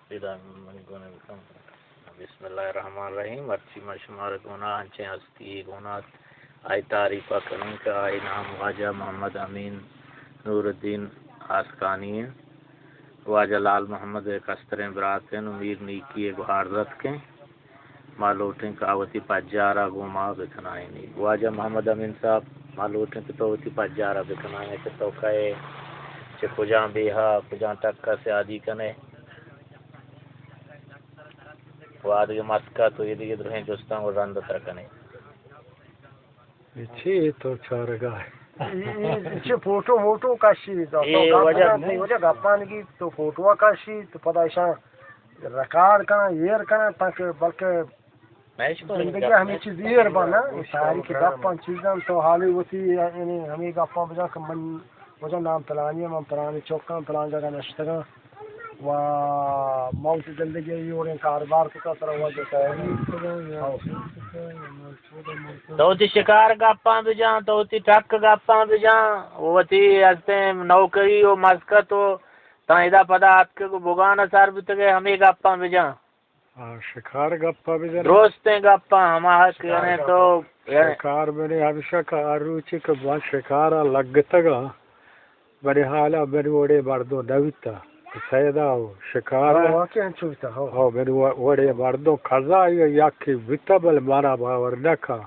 بسم اللہ الرحمن الرحیم. ارچی مشمار گناہ انچیں ہستی گناہ آئی تعریفہ کریں کہ آئی نام خواجہ محمد امین نور الدین آسکانی ہے. خواجہ لال محمد کستریں براتیں امیر نیکی گہارت کے مالوٹیں کاوتی پجارہ گوما بکنائیں نہیں. خواجہ محمد امین صاحب مالوٹیں کتوتی پجارہ بکنائیں کہ تو کہے کہ کجاں بیہا کجاں ٹکا سے آدھی کنے واد کے مسکا تو یہ دیگه درہیں جستان و رند ترکنے چی تو چارگاہ چه فوٹو موٹو کشید وجہ گپانگی تو فوٹو کشید تو پتہ ایشان ریکارڈ کرنا یہ کرنا تاکہ بلکہ زندگی ہمیں چیز یہ بنا ساری کی گپان چیزاں تو حالی ہوتی یعنی ہمیں گپان بجا کہ من وجہ نام پلانی من پلانی چوکاں پلان جگہ نشتگاں و موت زندگی یہ اور کاروبار کو طرح وجہ تو تی شکار گپاں بجاں تو تی ٹک گپاں بجاں وہ تی ہستے نوکری و مسکت و تا ادا پدا آپ کے کو بگانا سار بھی تگے ہمیں گپاں بجاں شکار گپا بھی درستیں گپاں ہما حق کرنے تو شکار میرے ہمیشہ کا آروچی کہ بہت شکارہ لگتا گا بڑی حالا میرے وڑے بردو نویتا سیدہ ہو شکارہ ہو میرے وڑے بردو کھزا یا کی ویتابل مانا باور نکا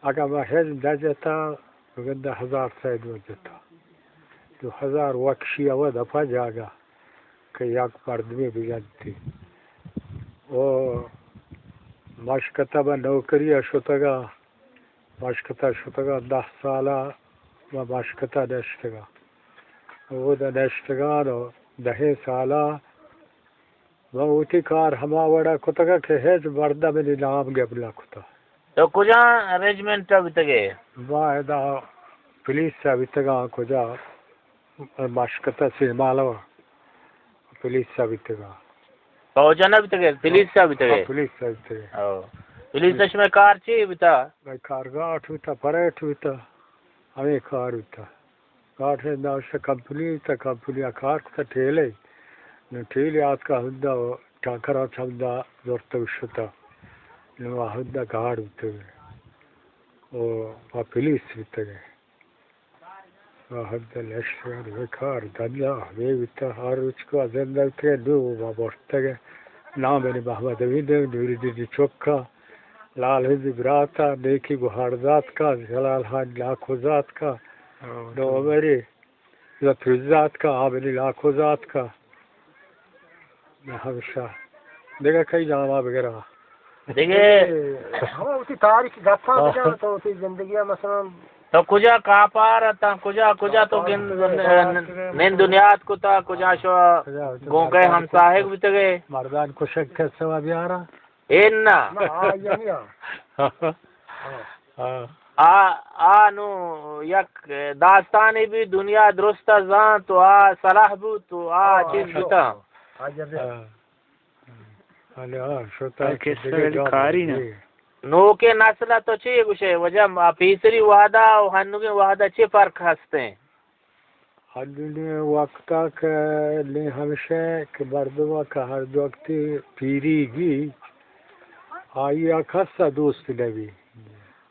اگر میں ہیز نجتا گندہ 1000 سید وجتا تو 1000 وکشی او دفع جاگا کہ یک مردمی بجنتی او مشکتا با نوکری شتگا مشکتا شتگا 10 سالہ و مشکتا نشتگا وہ دا نشتگانو 10 سالہ و اوٹی کار ہما وڑا کتگا کہ ہیچ بردہ منی نام گبلا کتا تو کجاں ریجمنٹ بتگے واحدہ پولیس سے بتگا کجا مشکتا سے مالو پولیس سے بتگا فوجانا بتگے پولیس سے بتگے پولیس سے بتگا پولیس میں کار چی بتا کار گاٹھ ہوتا پریٹ ہوتا ہمیں کار ہوتا گاٹھ ہے ناشتا کمپنی تا کمپنی کار کتا ٹھیلے ٹھیلے آج کا ہندہ ٹانکرہ چھمدہ زورتا وشتا نوا ہندہ گاڑ ہوتے گئے وہ پولیس ہوتے گئے وہ ہندہ لیشتگان وکار دنیا وی ہوتا ہر روچ کو زندہ ہوتے گئے نو وہ بورتا گئے نام میری محمد امین نوری دیدی چوکا لال ہندی براتا نیکی گوھار ذات کا جلال حان لاکھو ذات کا نو میری لطفی ذات کا آمینی لاکھو ذات کا میں ہمیشہ دیکھا کئی جامعہ بگرہ دیکھے ہم اسی تاریخ گپاں بجاں تو اسی زندگی مثلا تو کجا کاپار تا کجا تو نین دنیات کو تا کجا شو گونگے ہم صاحب بھی تگے مردان کو شک کے سوا بیارا اینا نو یک داستانی بھی دنیا درست زان تو صلاح بو تو چیز بتا نو کے نسلہ تو چی گوشے وجہ پیسری وعدہ و ہنو کے وعدہ چی فرق ہستے ہیں ہنو نے وقتا کہ لیں ہمشہ کہ مردمہ کا ہر وقتی پیری گی آئی اکھسا دوست نبی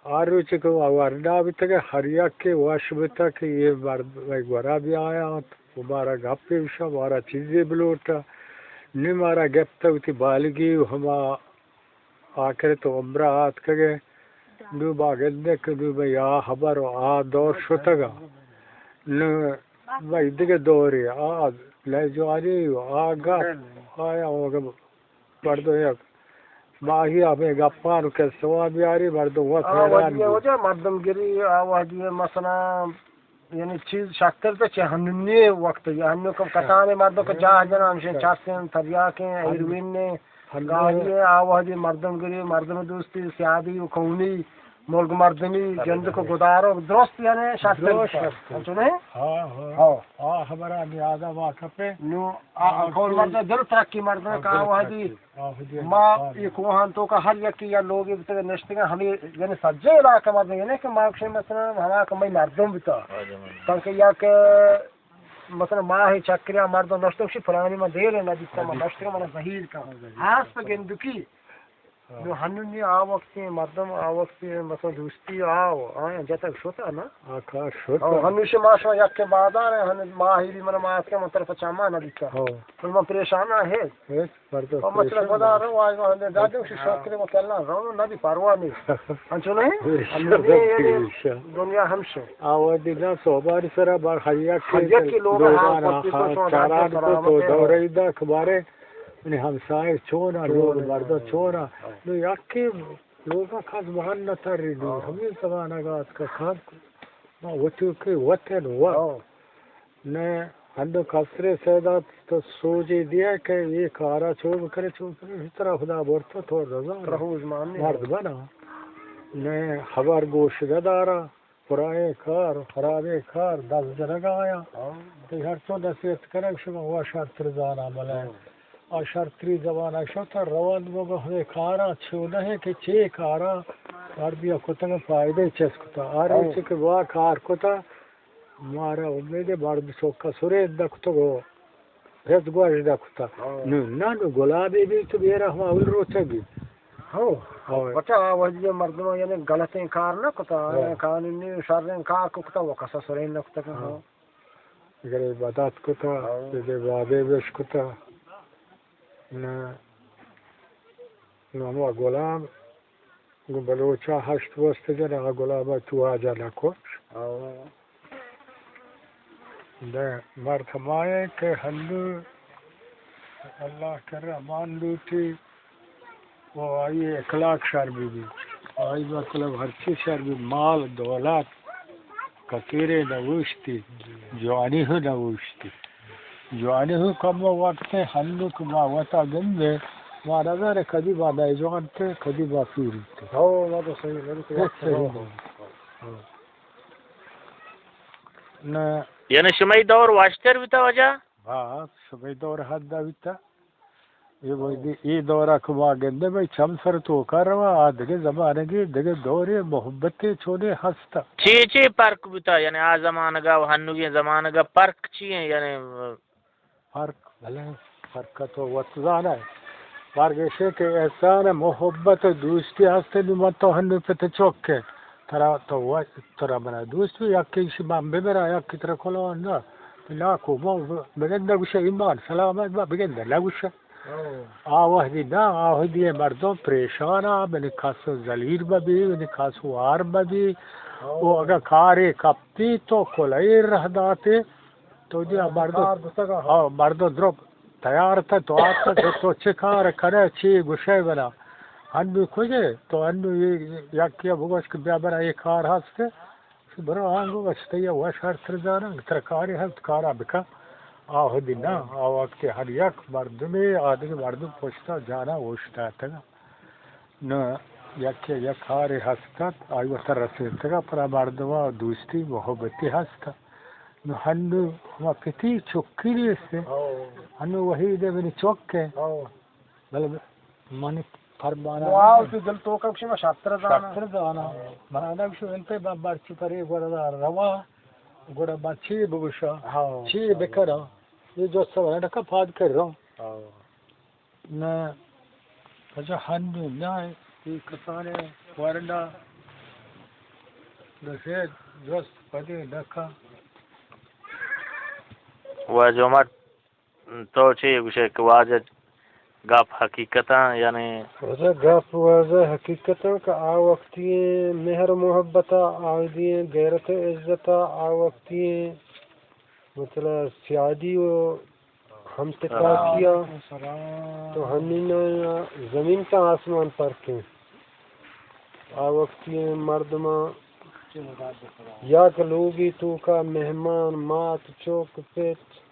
آرو چکو ورنہ بھی تک ہر یک کے واش بتا کہ یہ مرد ورہ بھی آیا ہمارا گپے وشا ہمارا چیزیں بلوٹا نہیں مارا گپتا ہوتی بالگی ہما آخر تو عمرہ آت کگے نو باگندے کہ نو بھئی خبر دور شتگا نو بھئی دیگے دوری لے جوانی گا آیا ہوگا مردو یک ماہی ہمیں گپانو کے سوا بیاری مردم وقت حیران وجہ مردم گری آوازی مثلا یعنی چیز شکر تو چہننی وقت ہم کو کسانے مردوں کو جہاں جنا ہمشن چاستیں تریاکیں ایروین نے گاڑی آوازی مردم گری مردم دوستی سیادی و کونی ملک مردمی جند کو گدارو درست یعنی شکر سمجھنے ہاں ہمارا نیازہ واقع پہ نو کون مرد دل ترقی مردوں کا آوازی ما یہ کوہان تو کا ہر یکی یا لوگی بتا نشتے ہیں ہمیں یعنی سجے علاقہ مردم یعنی کہ مارکشن مثلا ہما کمی مردم بتا تاکہ یا کہ مثلا ماهی چکریا مردم نشتوشی فلانی ما دیره ندیستا ما نشتر من ظهیر کا هست بگندکی نو هنونی آوقتی مردم آوقتی مثلا دوستی آیا جاتا شوتا نا آکار شوتا همیشه ماشا یک کے بادار ہے ہن ماهی بھی من ماس کے من طرف چاما ندیستا پھر من پریشان ہے مردم مثلا خدا رو آج ہن دادو شی شکر کو کلا رو ندی پروا نہیں انچو نہیں دنیا ہمشہ آوادی نا صوباری سرا بار حیات کے لوگ چاران تو دوریدہ کبارے انہیں ہمسائے چونا لوگ مردہ چونا نو یکی لوگا خاص بہن نتا ریدو ہمیں زمانہ گات کا خاص ما وطیو کی وطن ہوا نے ہندو کسرے سیدات تو سوجی دیا کہ یہ کارا چوب کرے اس طرح خدا بورتا تو رضا مرد بنا نے خبر گوش دارا پرائے کار خرابے کار 10 جنگ آیا تو ہر تو نصیحت کرے شما ہوا شرط رضانا ملائے شرطری زبانہ شوتا روان بابا ہمیں کارا چھو نہیں کہ چے کارا عربیہ کتا میں فائدے چس کتا آرہی چے کہ وہ کار کتا مارا امید بارد سوکا سورے دکتا گو رد گوش دکتا نو گلابی بھی تو بیرہ ہم اول روتے بھی بچا وجہ مردمہ یعنی غلطیں کار نہ کتا قانونی شرطیں کار کتا وہ کسا سورے نکتا اگر عبادت کتا وعدے بیش کتا نو ہمو غلام بلوچا 8 وست جنا غلام تو آجا نکوش دے مرد ہمائے کہ ہندو اللہ کر رحمان لوٹی وہ آئی اخلاق شربی بھی آئی مطلب ہر چیز شربی مال دولت کثیرے نوشتی جوانی ہو نوشتی جوانی ہو کم وقت ہندو کما وطا گندے ما نظر کدی با نیجوان تے کدی با پیری تے ما تو صحیح یعنی شمی دور واشتر بیتا وجہ ہاں شمی دور حد بیتا یہ دورہ کما گندے بھائی چم سر تو کر رہا دگے زمانے کی دگے دورے محبت چھوڑے ہستا چی پرک بیتا یعنی آ زمانہ گا و ہنو کی زمانہ گا پرک چی ہیں یعنی فرق بھلے فرق کا تو وطزانہ ہے فرق ایسے کہ احسان محبت دوستی ہستے بھی مت تو ہنو پہ تے چوکے ترا تو وہ ترا بنا دوستی یکی شی بامبے میرا یکی ترا کھولو اندہ لاکو بگندہ گوشہ ایمان سلامت با بگندہ لگوشہ آوہدی نا آوہدی مردم پریشان بنی خاصو ذلیر ببی بنی خاصو وار ببی وہ اگر کاری کپتی تو کلیر رہ داتے تو دیا مردو دروب تیار تھا تو آتا تو چکار کرے چی گوشے بنا ہنو کھوجے تو ہنو یکیا بگوش کہ بیا بنا یہ کار ہستے برو آنگو بچتا یہ وہ شرط رزانا ترکاری ہے کارا بکا آہ دینا وقت ہر یک مردمی آدمی مردم پوچھتا جانا وشتا تگا نو یک ہاری ہستا آئی وقت رسیتا گا پر مردمہ دوستی محبتی ہستا نو ہنو ہما پتی چکی لیستے ہنو وہی دے بنی چوکے بلے منی فرمانا واو تو دل تو کبشی ما شطر دانا مرانا بشو انتے برچی پری گوڑا روا گوڑا با چی بگوشا چی بکرا یہ جو سب ہے نکا پاد کر رہا ہوں نا اجا ہنو نا یہ کسانے وارنڈا نشید جوست پدی نکا واجو مات تو چی گوشے کہ واجہ گاپ حقیقتا یعنی واجہ گاپ واجہ حقیقتا کہ آ وقتی مہر محبتا آدھی غیرت عزتا آ وقتی مطلب سیادی و ہم تکاکیا تو ہمیں زمین کا آسمان پر کے آ وقتی مردمہ یا کہ لوگی تو کا مہمان مات چوک پیت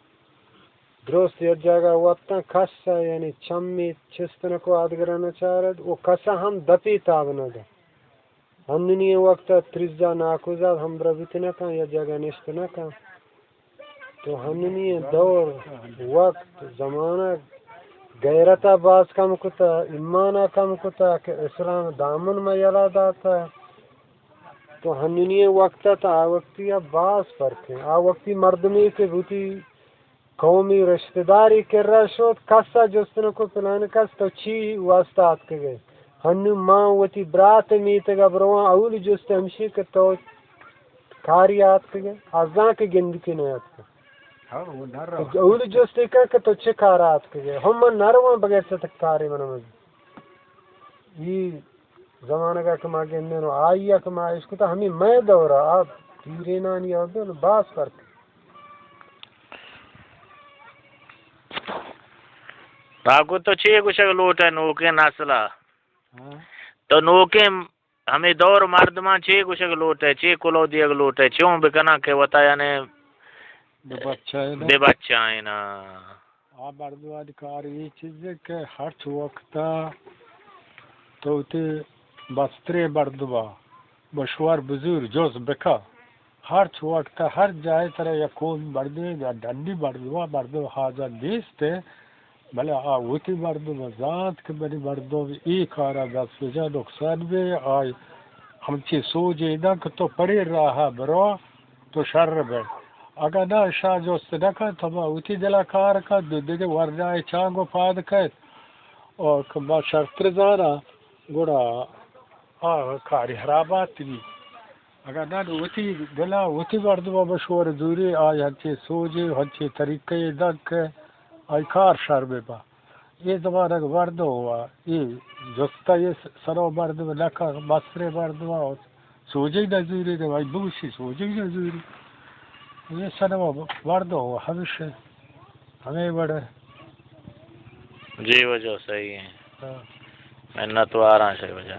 درست یہ جگہ وقتا کسا یعنی چمی چستن کو آدگرانا چارد وہ کسا ہم دپی تاغنا دا ہم نہیں وقتا ترزا ناکوزاد ہم ربیتنا کا یا جگہ نشتنا کا تو ہم نہیں دور وقت زمانہ غیرتا باز کم کتا ایمانا کم کتا کہ اسلام دامن میں یلا داتا تو ہننی وقت تا آ وقتی باس فرق ہے آ وقتی مردمی کے بوتی قومی رشتہ داری کر رہا شد کسا جستن کو پلان کس تو چی واسطات کے گئے ہنو ماں وتی برات میت گا بروان اول جست ہمشی کہ تو کاریات کے گئے ازاں کے گند کی نیات کے اول جست کہ تو چھ کارات کے گئے ہم نروان بغیر سے تک کاری منمز یہ زمانہ کا کما گندے نو آئیا کما اس کو تو ہمیں میں دورا آپ پیرینانی آدھو باس فرق باقو تو چھ کچھ لوٹ ہے نوکے نسلہ تو نوکے ہمیں دور مردمان چھ کچھ لوٹ ہے چھ کلو دی لوٹ ہے چوں بکنا کہ وطایا نے بے بچہ ہے نا بردواد کار یہ چیز ہے کہ ہر وقت تو تے بسترے بردوا بشوار بزرگ جوز بکا ہر وقت ہر جائے طرح یا کون بردے یا ڈنڈی بردو حاضر دیستے بلے آوتی بردو ذات کے بڑی بردو ایک آرہ دست بجا نقصان بھی آئی ہم چی سوجے دا کہ تو پڑی رہا برو تو شر بے اگر نہ شاہ جوست نکا تو با اوتی دلا کار کا دو دیگه ورنائی چانگو پاد کت اور با شرط رزانا گوڑا کاری حرابات بھی اگر نہ اوتی دلا اوتی بردو بشور دوری آئی ہنچے سوجے ہنچے طریقے دک آئی کار شر بے با یہ زمانہ بردو ہوا یہ جستا یہ سرو بردو نکا مصر بردو سوجے نزوری دو آئی بوشی سوجے نزوری یہ سنوا بردو ہوا ہمیشہ ہمیں بڑے جی وجہ صحیح ہے میں نہ تو آ رہا ہے وجہ